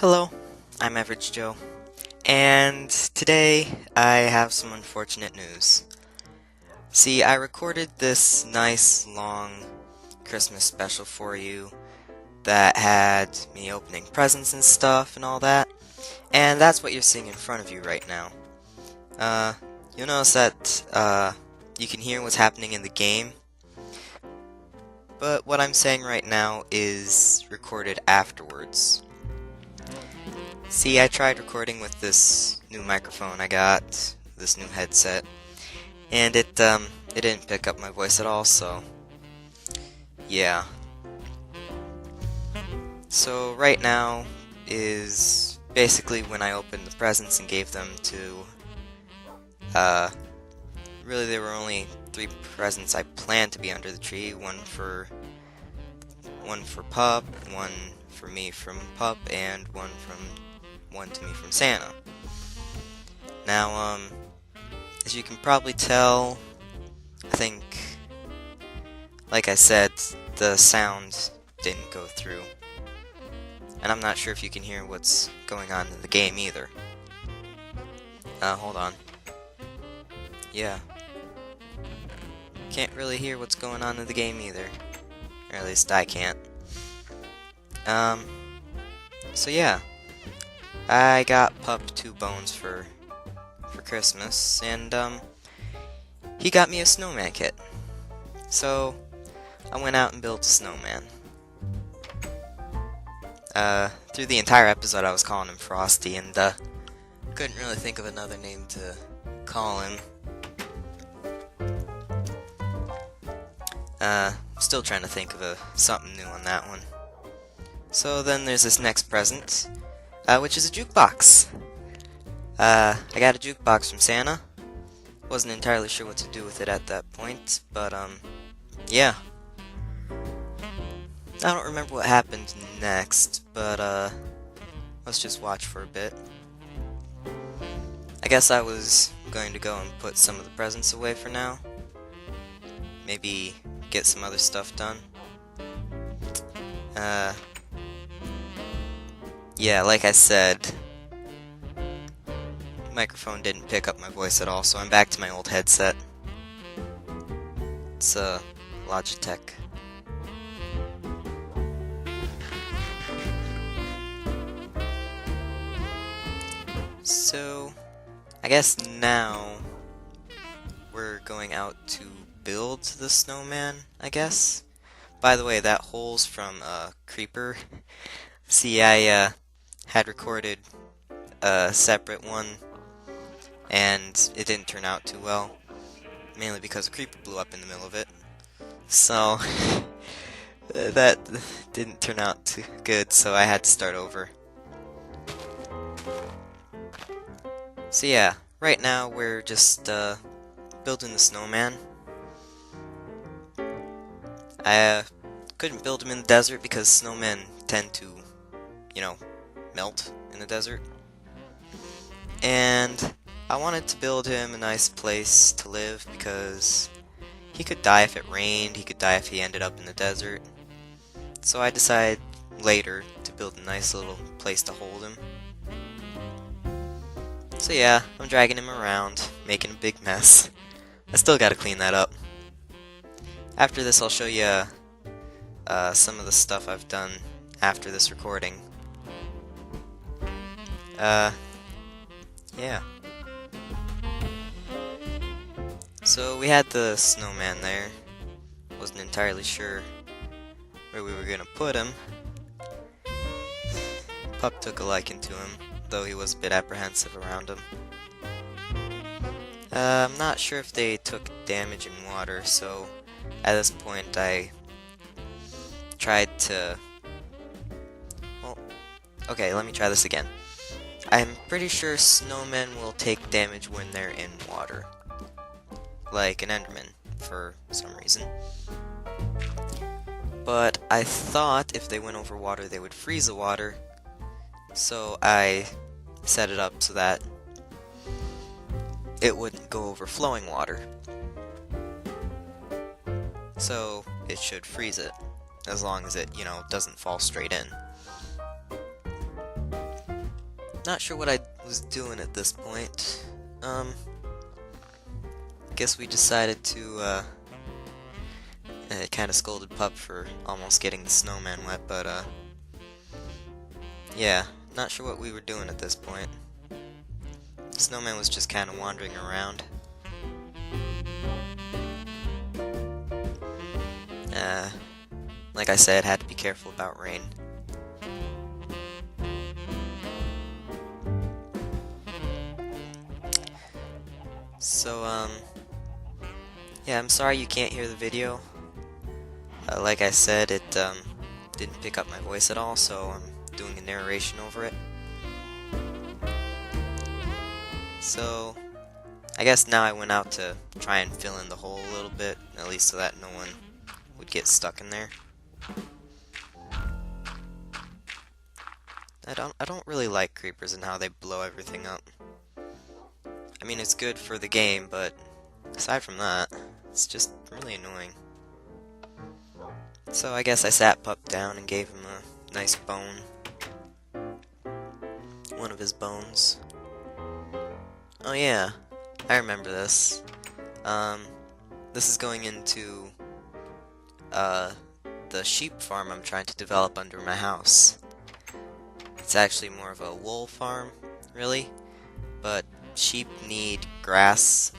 Hello, I'm AverageJoe, and today I have some unfortunate news. See, I recorded this nice long Christmas special for you that had me opening presents and stuff and all that, and that's what you're seeing in front of you right now. You'll notice that you can hear what's happening in the game, but what I'm saying right now is recorded afterwards. See, I tried recording with this new microphone I got, this new headset, and it didn't pick up my voice at all, so yeah. So right now is basically when I opened the presents and gave them to, really there were only 3 presents I planned to be under the tree, one for Pup, one for me from Pup, and one to me from Santa. Now, as you can probably tell, I think, like I said, the sound didn't go through. And I'm not sure if you can hear what's going on in the game either. Hold on. Yeah. Can't really hear what's going on in the game either. Or at least I can't. So yeah. I got Pup 2 bones for Christmas, and he got me a snowman kit. So I went out and built a snowman. Through the entire episode I was calling him Frosty, and couldn't really think of another name to call him. Still trying to think of something new on that one. So then there's this next present, which is a jukebox. I got a jukebox from Santa. Wasn't entirely sure what to do with it at that point, but yeah. I don't remember what happened next, but let's just watch for a bit. I guess I was going to go and put some of the presents away for now. Maybe get some other stuff done. Yeah, like I said, the microphone didn't pick up my voice at all, so I'm back to my old headset. It's a Logitech. So, I guess now we're going out to build the snowman, I guess. By the way, that hole's from Creeper. See, I had recorded a separate one, and it didn't turn out too well, mainly because a creeper blew up in the middle of it. So, that didn't turn out too good, so I had to start over. So yeah, right now we're just building the snowman. I couldn't build him in the desert because snowmen tend to, melt in the desert. And I wanted to build him a nice place to live because he could die if it rained, he could die if he ended up in the desert. So I decided later to build a nice little place to hold him. So yeah, I'm dragging him around, making a big mess. I still gotta clean that up. After this I'll show you some of the stuff I've done after this recording. Yeah. So we had the snowman there. Wasn't entirely sure where we were gonna put him. Pup took a liking to him, though he was a bit apprehensive around him. I'm not sure if they took damage in water, so at this point I tried to... Well, okay, let me try this again. I'm pretty sure snowmen will take damage when they're in water. Like an Enderman, for some reason. But I thought if they went over water they would freeze the water, so I set it up so that it wouldn't go over flowing water. So it should freeze it, as long as it, doesn't fall straight in. Not sure what I was doing at this point. Guess we decided to, kind of scolded Pup for almost getting the snowman wet, but, yeah, not sure what we were doing at this point. The snowman was just kind of wandering around. Like I said, had to be careful about rain. So, yeah, I'm sorry you can't hear the video. Like I said, it, didn't pick up my voice at all, so I'm doing a narration over it. So, I guess now I went out to try and fill in the hole a little bit, at least so that no one would get stuck in there. I don't really like creepers and how they blow everything up. I mean, it's good for the game, but aside from that, it's just really annoying. So I guess I sat Pup down and gave him a nice bone. One of his bones. Oh yeah, I remember this. This is going into, the sheep farm I'm trying to develop under my house. It's actually more of a wool farm, really, but sheep need grass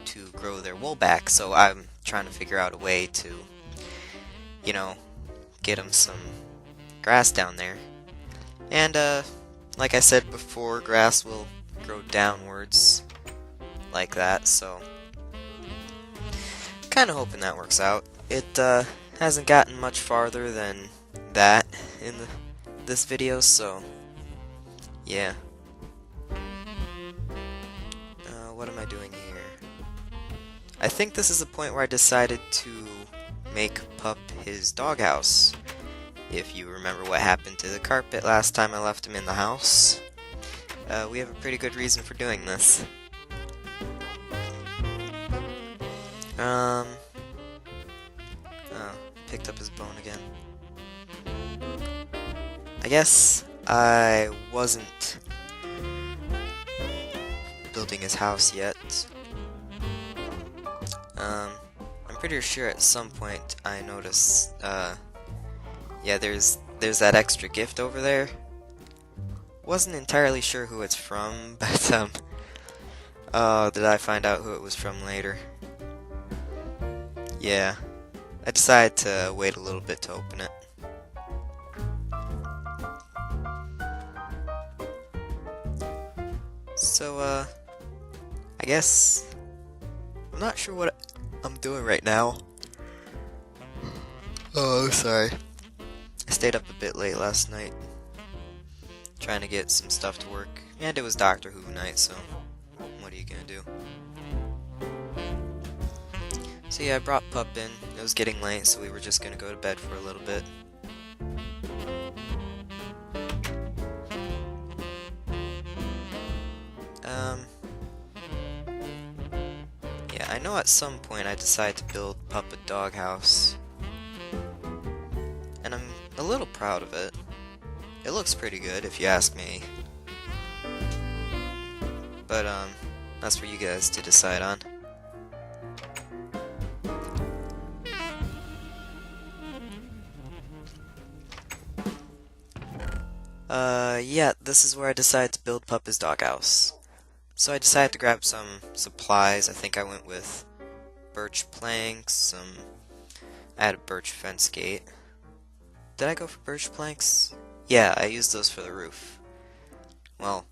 to grow their wool back, so I'm trying to figure out a way to, you know, get them some grass down there. And, like I said before, grass will grow downwards like that, so kind of hoping that works out. It, hasn't gotten much farther than that in this video, so yeah. What am I doing here? I think this is the point where I decided to make Pup his doghouse. If you remember what happened to the carpet last time I left him in the house, we have a pretty good reason for doing this. Oh, picked up his bone again. I guess I wasn't building his house yet. I'm pretty sure at some point I noticed, yeah, there's that extra gift over there. Wasn't entirely sure who it's from, but, did I find out who it was from later? Yeah, I decided to wait a little bit to open it. So, I guess I'm not sure what I'm doing right now. Oh, sorry. I stayed up a bit late last night, trying to get some stuff to work, and it was Doctor Who night, so what are you gonna do? So yeah, I brought Pup in. It was getting late, so we were just gonna go to bed for a little bit. Yeah, I know at some point I decided to build Pup a doghouse, and I'm a little proud of it. It looks pretty good, if you ask me. But, that's for you guys to decide on. Yeah, this is where I decided to build Pup his doghouse. So I decided to grab some supplies. I think I went with birch planks, I had a birch fence gate. Did I go for birch planks? Yeah, I used those for the roof. Well,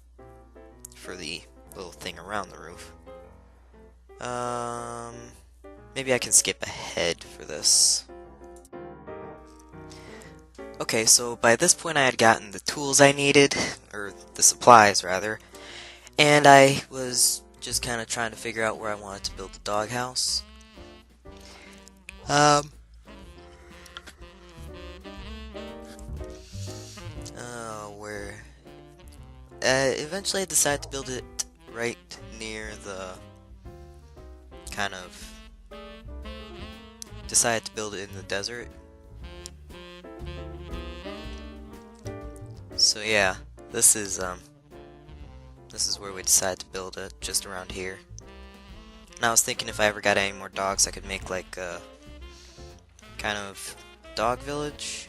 for the little thing around the roof. Maybe I can skip ahead for this. Okay, so by this point I had gotten the tools I needed, or the supplies rather, and I was just kind of trying to figure out where I wanted to build the doghouse. Eventually I decided to build it right near the decided to build it in the desert. So yeah, this is This is where we decided to build it, just around here. And I was thinking if I ever got any more dogs, I could make like a kind of dog village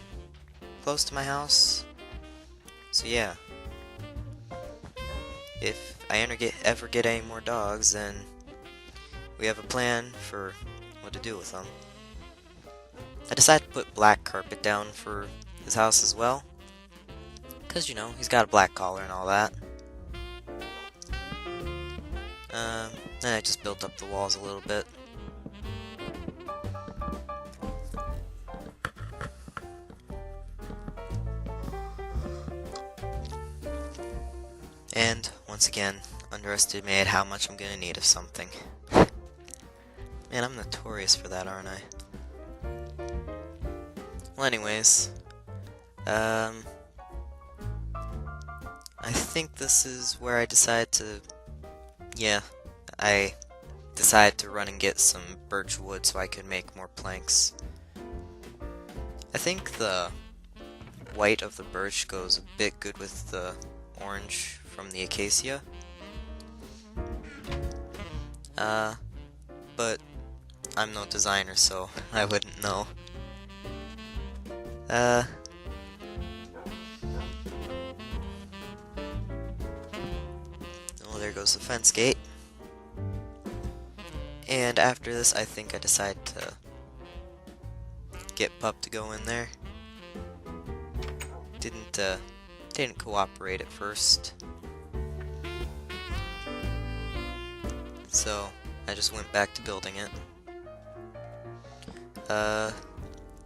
close to my house. So yeah, if I ever get any more dogs, then we have a plan for what to do with them. I decided to put black carpet down for his house as well, because you know, he's got a black collar and all that. Then I just built up the walls a little bit. And, once again, underestimated how much I'm gonna need of something. Man, I'm notorious for that, aren't I? Well, anyways, I think this is where I decided to, I decided to run and get some birch wood so I could make more planks. I think the white of the birch goes a bit good with the orange from the acacia. But I'm no designer, so I wouldn't know. Oh, there goes the fence gate. And after this, I think I decide to get Pup to go in there. Didn't cooperate at first. So I just went back to building it.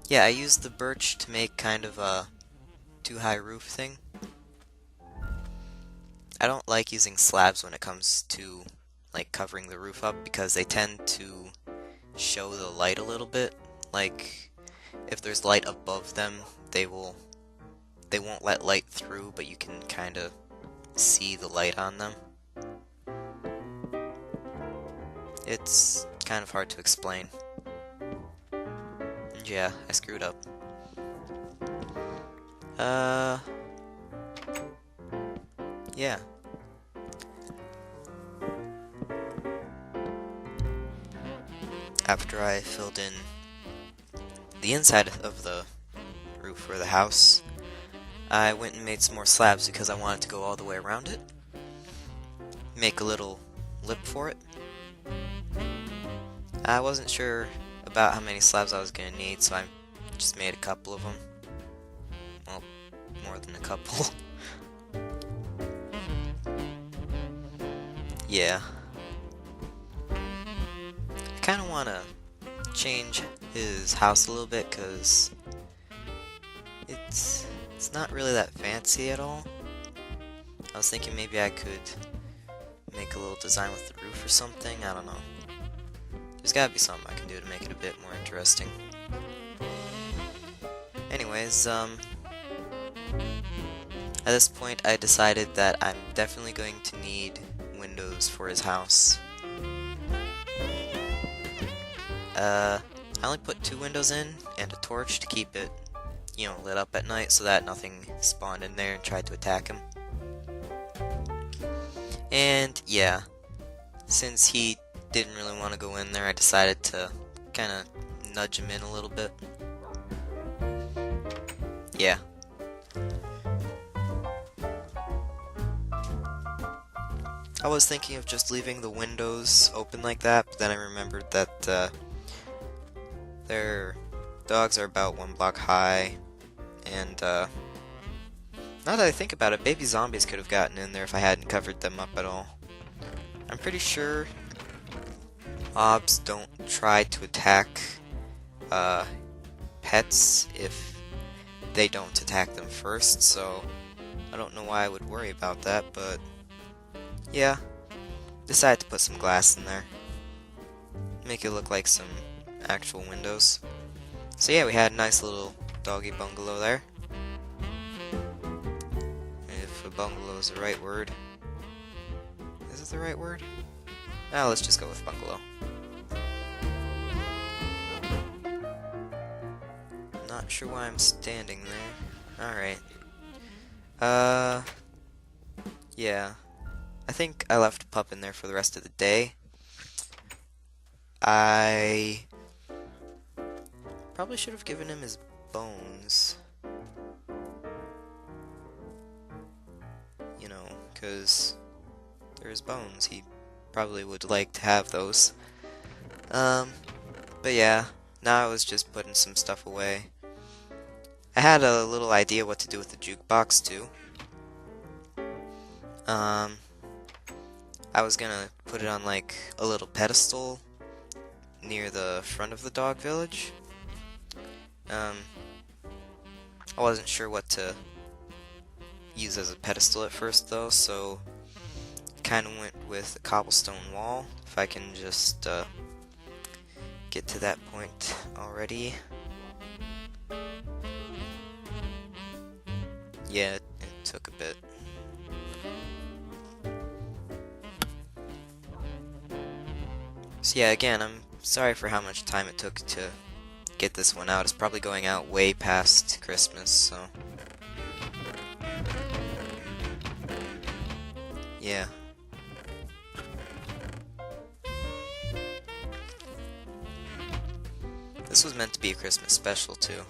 Yeah, I used the birch to make kind of a too-high roof thing. I don't like using slabs when it comes to like covering the roof up because they tend to show the light a little bit. Like if there's light above them, they won't let light through, but you can kind of see the light on them. It's kind of hard to explain. And yeah, I screwed up. Yeah. After I filled in the inside of the roof for the house, I went and made some more slabs because I wanted to go all the way around it. Make a little lip for it. I wasn't sure about how many slabs I was going to need, so I just made a couple of them. Well, more than a couple. Yeah. I kind of want to change his house a little bit because it's not really that fancy at all. I was thinking maybe I could make a little design with the roof or something. I don't know. There's gotta be something I can do to make it a bit more interesting. Anyways, at this point I decided that I'm definitely going to need windows for his house. I only put 2 windows in and a torch to keep it, you know, lit up at night so that nothing spawned in there and tried to attack him. And yeah, since he didn't really want to go in there, I decided to kind of nudge him in a little bit. Yeah. I was thinking of just leaving the windows open like that, but then I remembered that their dogs are about 1 block high, and now that I think about it, baby zombies could have gotten in there if I hadn't covered them up at all. I'm pretty sure mobs don't try to attack pets if they don't attack them first, so I don't know why I would worry about that, but yeah, decided to put some glass in there. Make it look like some actual windows. So yeah, we had a nice little doggy bungalow there. If a bungalow is the right word. Is it the right word? Now let's just go with bungalow. Not sure why I'm standing there. Alright. Yeah. I think I left Pup in there for the rest of the day. I probably should have given him his bones. You know, because they're his bones. He probably would like to have those. But yeah, now I was just putting some stuff away. I had a little idea what to do with the jukebox too. I was gonna put it on like a little pedestal near the front of the dog village. I wasn't sure what to use as a pedestal at first though, so kind of went with a cobblestone wall. If I can just get to that point already. Yeah, it took a bit. So yeah, again, I'm sorry for how much time it took to get this one out. It's probably going out way past Christmas, so yeah. This was meant to be a Christmas special too.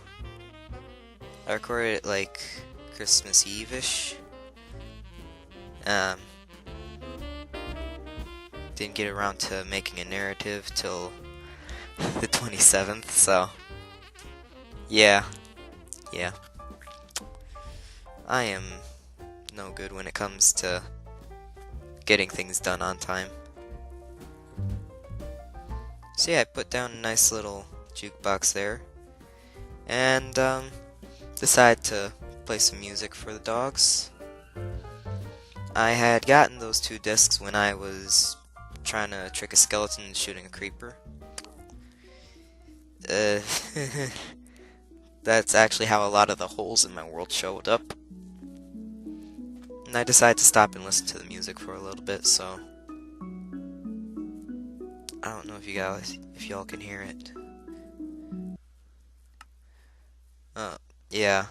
I recorded it like Christmas Eve-ish. Didn't get around to making a narrative till the 27th, so yeah. I am no good when it comes to getting things done on time. So yeah, I put down a nice little jukebox there, and decided to play some music for the dogs. I had gotten those 2 discs when I was trying to trick a skeleton into shooting a creeper. That's actually how a lot of the holes in my world showed up. And I decided to stop and listen to the music for a little bit, so I don't know if y'all can hear it. Yeah,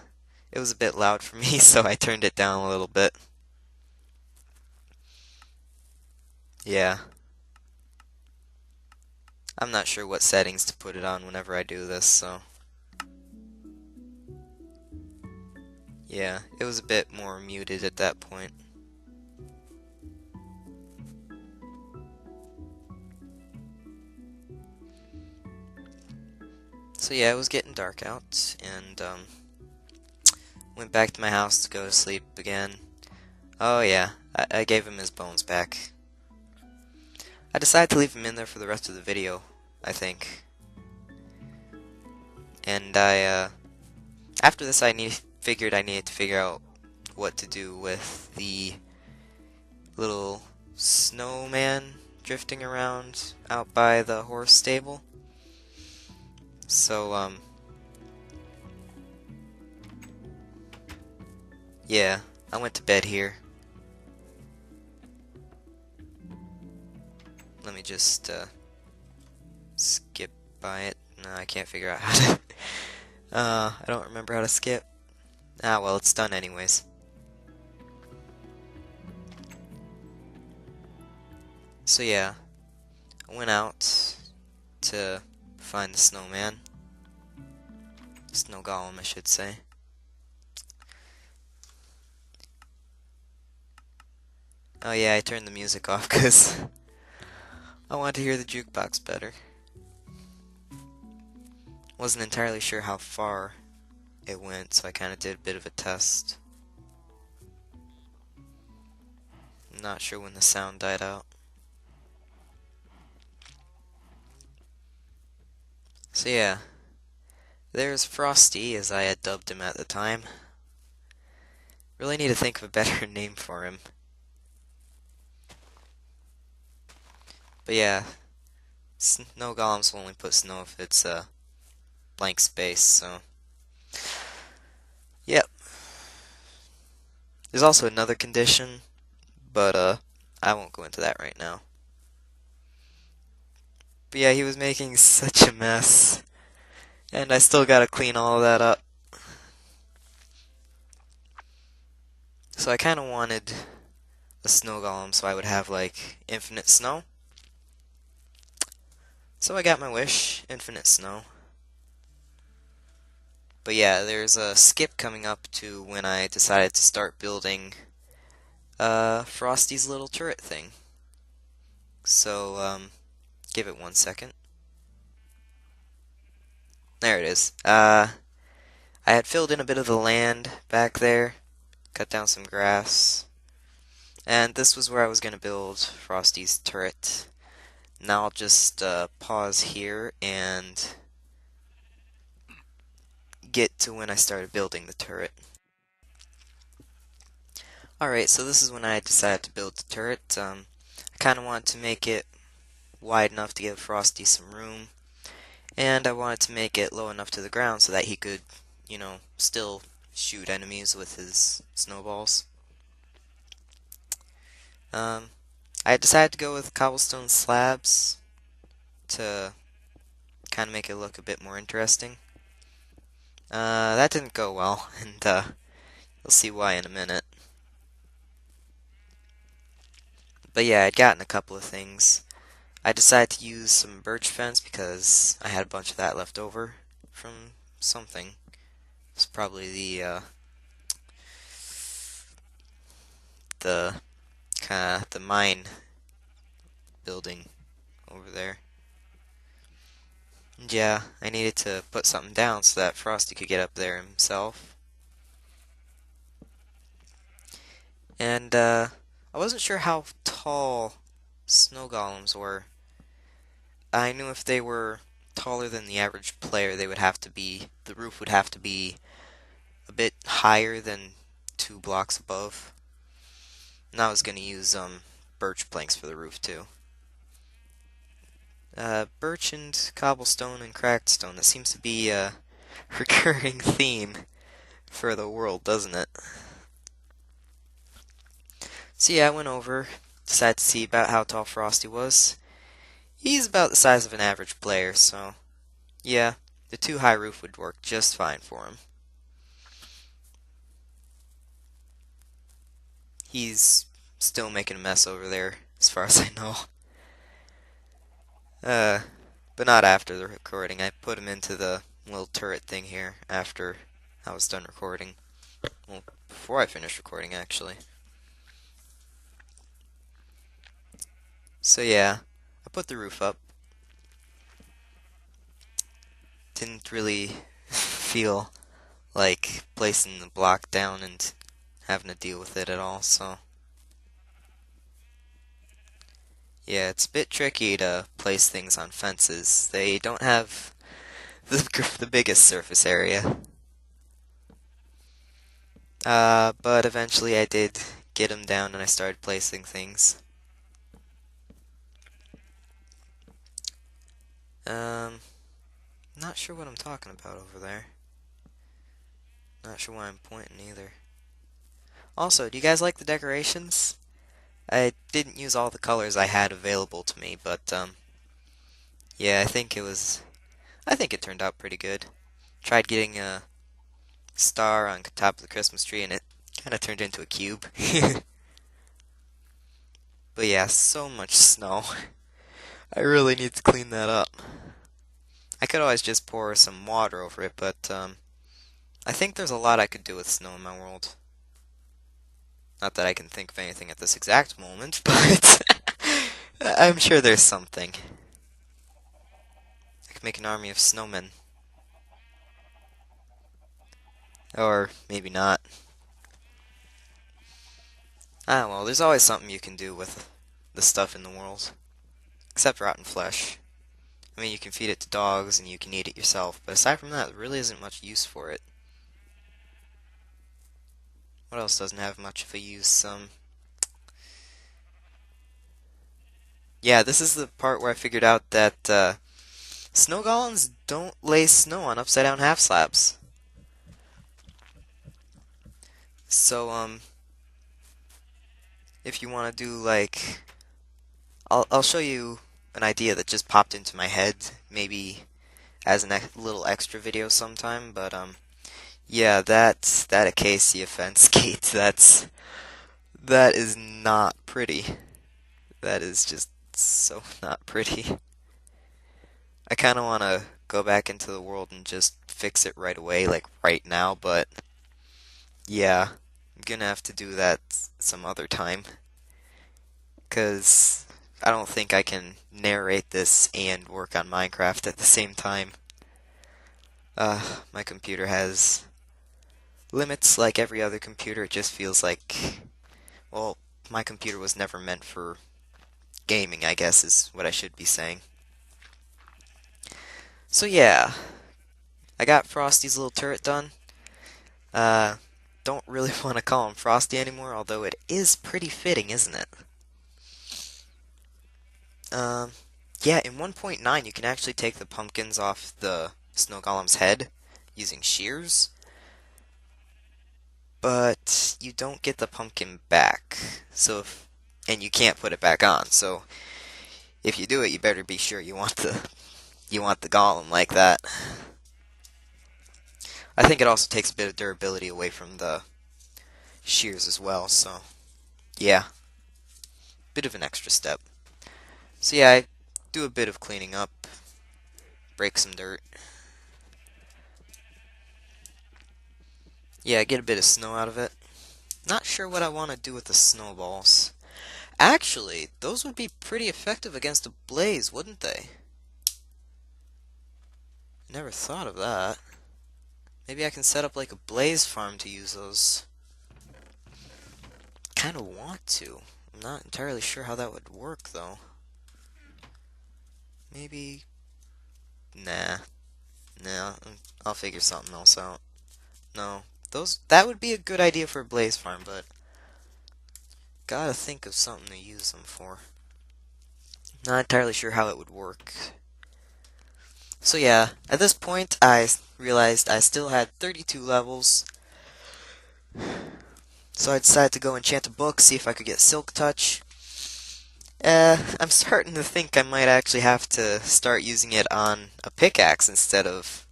it was a bit loud for me, so I turned it down a little bit. Yeah. I'm not sure what settings to put it on whenever I do this, so yeah, it was a bit more muted at that point. So yeah, it was getting dark out, and went back to my house to go to sleep again. Oh yeah, I gave him his bones back. I decided to leave him in there for the rest of the video, I think. And after this figured I needed to figure out what to do with the little snowman drifting around out by the horse stable. So, yeah, I went to bed here. Let me just, skip by it. No, I can't figure out how to, I don't remember how to skip. Ah, well, it's done anyways. So yeah, I went out to find the snowman. Snow golem, I should say. Oh yeah, I turned the music off because I wanted to hear the jukebox better. Wasn't entirely sure how far it went, so I kind of did a bit of a test. Not sure when the sound died out. So yeah, there's Frosty, as I had dubbed him at the time. Really need to think of a better name for him. But yeah, snow golems will only put snow if it's a blank space, so yep. There's also another condition, but I won't go into that right now. But yeah, he was making such a mess, and I still gotta clean all of that up. So I kinda wanted a snow golem so I would have like infinite snow. So I got my wish, infinite snow. But yeah, there's a skip coming up to when I decided to start building Frosty's little turret thing. So give it 1 second. There it is. I had filled in a bit of the land back there, cut down some grass, and this was where I was going to build Frosty's turret. Now I'll just pause here and get to when I started building the turret. Alright, so this is when I decided to build the turret. I kind of wanted to make it wide enough to give Frosty some room, and I wanted to make it low enough to the ground so that he could, still shoot enemies with his snowballs. I decided to go with cobblestone slabs to kind of make it look a bit more interesting. That didn't go well, and you'll see why in a minute. But yeah, I'd gotten a couple of things. I decided to use some birch fence because I had a bunch of that left over from something. It's probably the the mine building over there. And yeah, I needed to put something down so that Frosty could get up there himself. And I wasn't sure how tall snow golems were. I knew if they were taller than the average player, the roof would have to be a bit higher than 2 blocks above. And I was going to use birch planks for the roof too. Birch and cobblestone and cracked stone. That seems to be a recurring theme for the world, doesn't it? So yeah, I went over, decided to see about how tall Frosty was. He's about the size of an average player, so yeah, the 2 high roof would work just fine for him. He's still making a mess over there, as far as I know. But not after the recording. I put him into the little turret thing here after I was done recording. Well, before I finished recording, actually. So yeah, I put the roof up. Didn't really feel like placing the block down and having to deal with it at all, so yeah, it's a bit tricky to place things on fences. They don't have the biggest surface area. But eventually I did get them down and I started placing things. Not sure what I'm talking about over there. Not sure why I'm pointing either. Also, do you guys like the decorations? I didn't use all the colors I had available to me, but yeah, I think it turned out pretty good. Tried getting a star on top of the Christmas tree and it kind of turned into a cube. But yeah, so much snow. I really need to clean that up. I could always just pour some water over it, but I think there's a lot I could do with snow in my world. Not that I can think of anything at this exact moment, but I'm sure there's something. I could make an army of snowmen. Or maybe not. Ah, well, there's always something you can do with the stuff in the world. Except rotten flesh. I mean, you can feed it to dogs and you can eat it yourself, but aside from that, there really isn't much use for it. What else doesn't have much of a use? Yeah, this is the part where I figured out that snow golems don't lay snow on upside down half slabs. So, if you want to do like, I'll show you an idea that just popped into my head, maybe as a little extra video sometime, but yeah, that acacia fence gate, That is not pretty. That is just so not pretty. I kind of want to go back into the world and just fix it right away, like right now, but yeah, I'm gonna have to do that some other time. Because I don't think I can narrate this and work on Minecraft at the same time. My computer has limits like every other computer. It just feels like, well, my computer was never meant for gaming, I guess is what I should be saying. So yeah, I got Frosty's little turret done. Uh, don't really want to call him Frosty anymore, although it is pretty fitting, isn't it? Um, yeah, in 1.9 you can actually take the pumpkins off the snow golem's head using shears, but you don't get the pumpkin back. And you can't put it back on. So if you do it, you better be sure you want the golem like that. I think it also takes a bit of durability away from the shears as well. So yeah, bit of an extra step. So yeah, I do a bit of cleaning up, break some dirt. Yeah, get a bit of snow out of it. Not sure what I want to do with the snowballs. Actually, those would be pretty effective against a blaze, wouldn't they? Never thought of that. Maybe I can set up like a blaze farm to use those. Kinda want to. I'm not entirely sure how that would work though. Maybe... Nah. I'll figure something else out. No. That would be a good idea for a blaze farm, but gotta think of something to use them for. Not entirely sure how it would work. So yeah, at this point I realized I still had 32 levels. So I decided to go enchant a book, see if I could get Silk Touch. I'm starting to think I might actually have to start using it on a pickaxe instead of,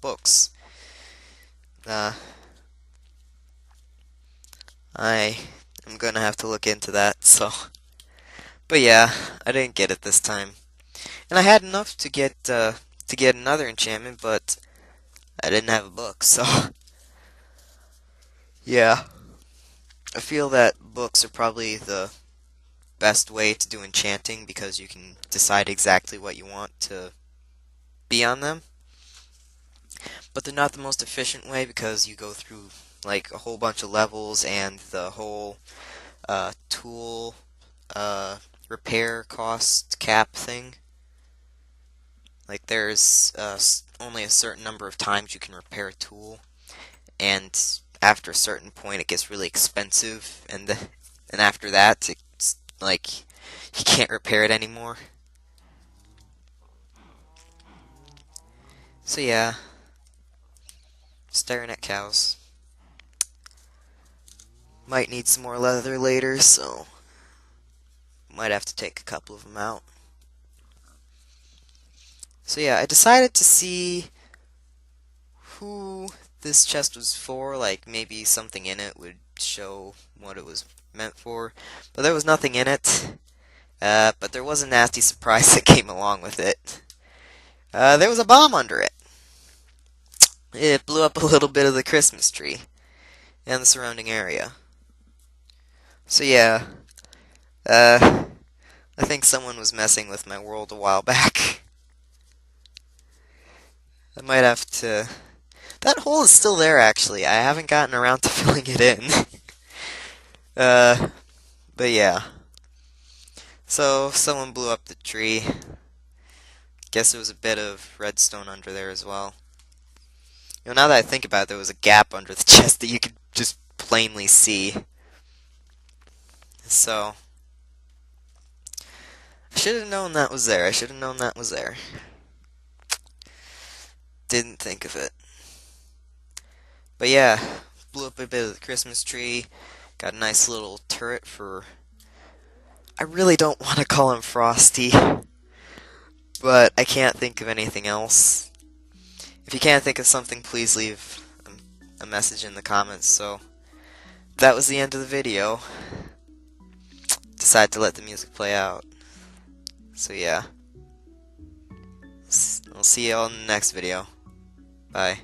books. I am gonna have to look into that, so. But yeah, I didn't get it this time. And I had enough to get another enchantment, but I didn't have a book, so yeah. I feel that books are probably the best way to do enchanting because you can decide exactly what you want to be on them. But they're not the most efficient way because you go through like a whole bunch of levels and the whole tool repair cost cap thing. Like there's only a certain number of times you can repair a tool, and after a certain point it gets really expensive, and after that it's like you can't repair it anymore. So yeah, staring at cows. Might need some more leather later, so might have to take a couple of them out. So yeah, I decided to see who this chest was for, like maybe something in it would show what it was meant for, but there was nothing in it. But there was a nasty surprise that came along with it. There was a bomb under it. It blew up a little bit of the Christmas tree and the surrounding area. So yeah, I think someone was messing with my world a while back. I might have to... That hole is still there, actually. I haven't gotten around to filling it in. But yeah. So, someone blew up the tree. Guess there was a bit of redstone under there as well. Now that I think about it, there was a gap under the chest that you could just plainly see. So, I should have known that was there. Didn't think of it. But yeah, blew up a bit of the Christmas tree. Got a nice little turret for... I really don't want to call him Frosty, but I can't think of anything else. If you can't think of something, please leave a message in the comments. So, that was the end of the video. Decided to let the music play out. So yeah. I'll see y'all in the next video. Bye.